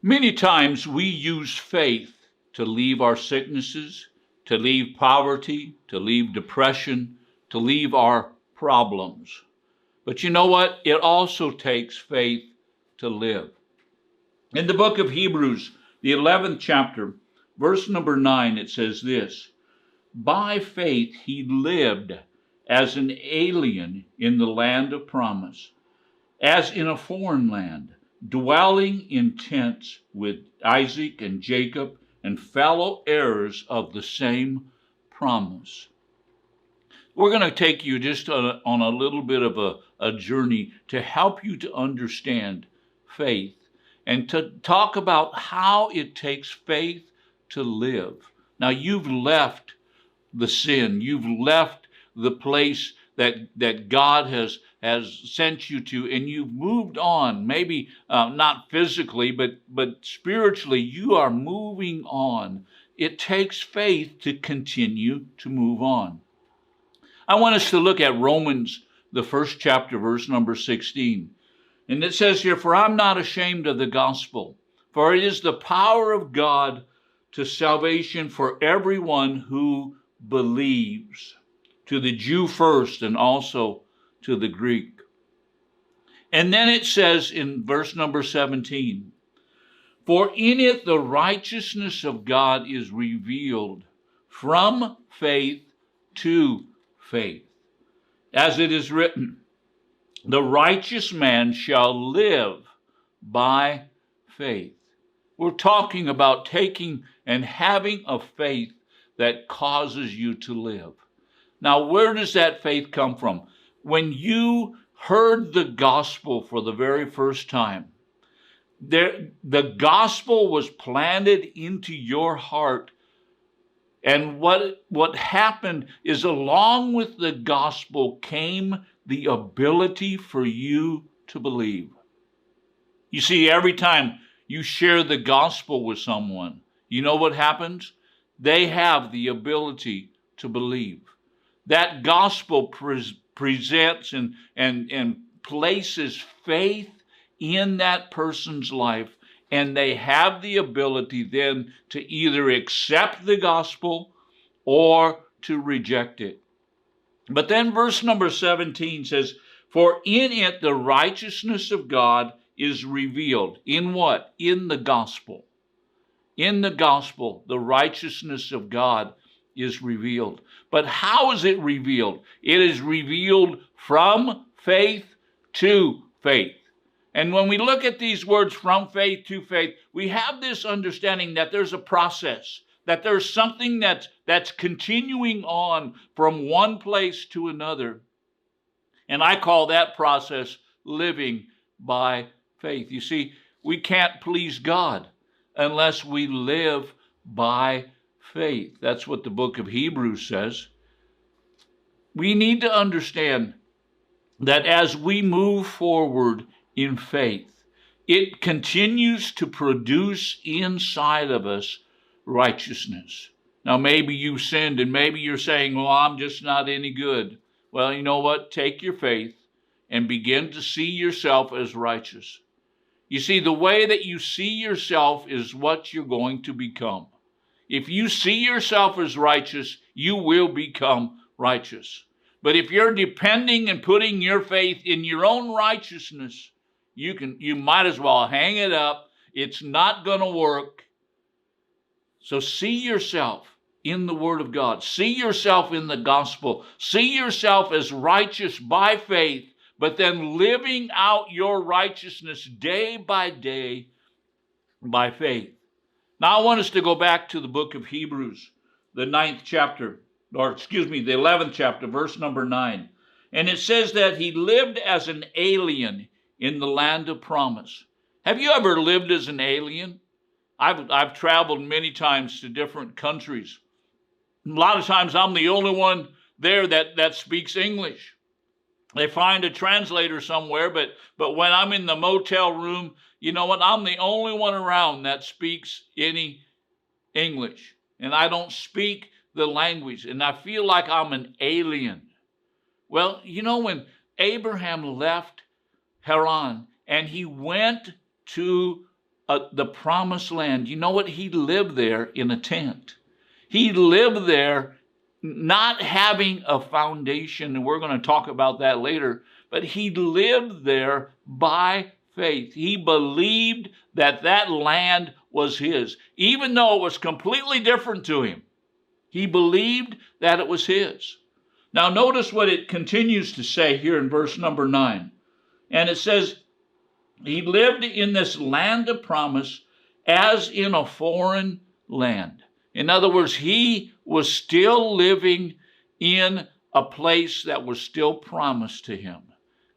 Many times we use faith to leave our sicknesses, to leave poverty, to leave depression, to leave our problems. But you know what? It also takes faith to live. In the book of Hebrews, the 11th chapter, verse number 9, it says this: by faith he lived as an alien in the land of promise, as in a foreign land, dwelling in tents with Isaac and Jacob and fellow heirs of the same promise. We're going to take you just on a little bit of a journey to help you to understand faith and to talk about how it takes faith to live. Now, you've left the sin. You've left the place that God has sent you to, and you've moved on. Maybe not physically, but spiritually, you are moving on. It takes faith to continue to move on. I want us to look at Romans, the 1st chapter, verse number 16. And it says here, for I'm not ashamed of the gospel, for it is the power of God to salvation for everyone who believes, to the Jew first and also to the Greek. And then it says in verse number 17, for in it the righteousness of God is revealed from faith to faith. As it is written, the righteous man shall live by faith. We're talking about taking and having a faith that causes you to live. Now, where does that faith come from? When you heard the gospel for the very first time, the gospel was planted into your heart. And what happened is, along with the gospel came the ability for you to believe. You see, every time you share the gospel with someone, you know what happens? They have the ability to believe. That gospel presents and places faith in that person's life, and they have the ability then to either accept the gospel or to reject it. But then verse number 17 says, for in it the righteousness of God is revealed. In what? In the gospel. In the gospel, the righteousness of God is revealed. But how is it revealed? It is revealed from faith to faith. And when we look at these words, from faith to faith, we have this understanding that there's a process, that there's something that's continuing on from one place to another. And I call that process living by faith. You see, we can't please God unless we live by faith. That's what the book of Hebrews says. We need to understand that as we move forward in faith, it continues to produce inside of us righteousness. Now, maybe you sinned and maybe you're saying, well, I'm just not any good. Well, you know what? Take your faith and begin to see yourself as righteous. You see, the way that you see yourself is what you're going to become. If you see yourself as righteous, you will become righteous. But if you're depending and putting your faith in your own righteousness, you might as well hang it up. It's not going to work. So see yourself in the Word of God. See yourself in the gospel. See yourself as righteous by faith, but then living out your righteousness day by day by faith. Now I want us to go back to the book of Hebrews, the 11th chapter, verse number 9. And it says that he lived as an alien in the land of promise. Have you ever lived as an alien? I've traveled many times to different countries. A lot of times I'm the only one there that speaks English. They find a translator somewhere, but when I'm in the motel room, you know what? I'm the only one around that speaks any English. And I don't speak the language, and I feel like I'm an alien. Well, you know, when Abraham left Haran and he went to the promised land. You know what? He lived there in a tent. He lived there not having a foundation, and we're going to talk about that later, but he lived there by faith. He believed that that land was his, even though it was completely different to him. He believed that it was his. Now notice what it continues to say here in verse number 9. And it says, he lived in this land of promise as in a foreign land. In other words, he was still living in a place that was still promised to him.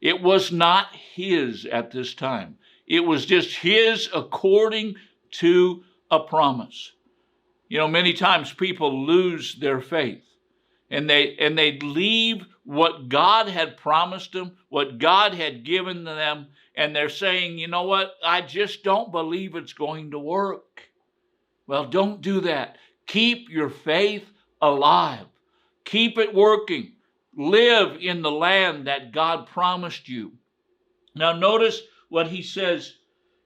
It was not his at this time. It was just his according to a promise. You know, many times people lose their faith and they leave what God had promised them, what God had given them, and they're saying, you know what, I just don't believe it's going to work. Well, don't do that. Keep your faith alive. Keep it working. Live in the land that God promised you. Now notice what he says.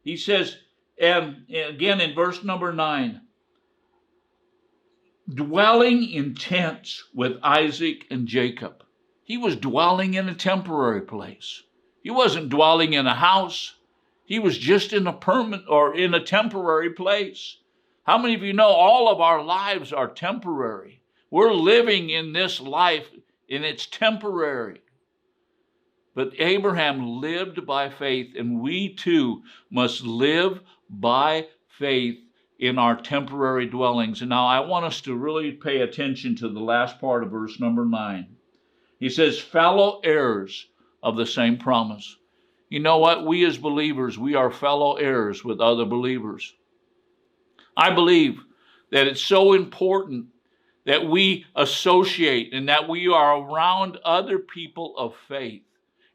He says, and again in verse number 9, dwelling in tents with Isaac and Jacob. He was dwelling in a temporary place. He wasn't dwelling in a house. He was just in a permanent or in a temporary place. How many of you know all of our lives are temporary? We're living in this life and it's temporary. But Abraham lived by faith, and we too must live by faith in our temporary dwellings. And now I want us to really pay attention to the last part of verse number 9. He says, fellow heirs of the same promise. You know what? We as believers, we are fellow heirs with other believers. I believe that it's so important that we associate and that we are around other people of faith.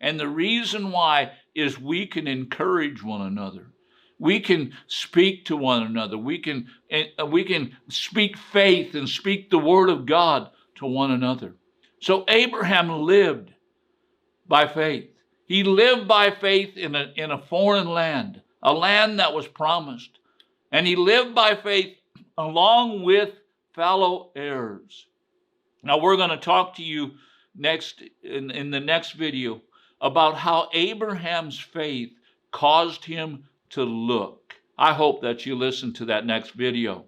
And the reason why is we can encourage one another. We can speak to one another. We can speak faith and speak the word of God to one another. So Abraham lived by faith. He lived by faith in a foreign land, a land that was promised. And he lived by faith along with fellow heirs. Now we're going to talk to you next in the next video about how Abraham's faith caused him to look. I hope that you listen to that next video.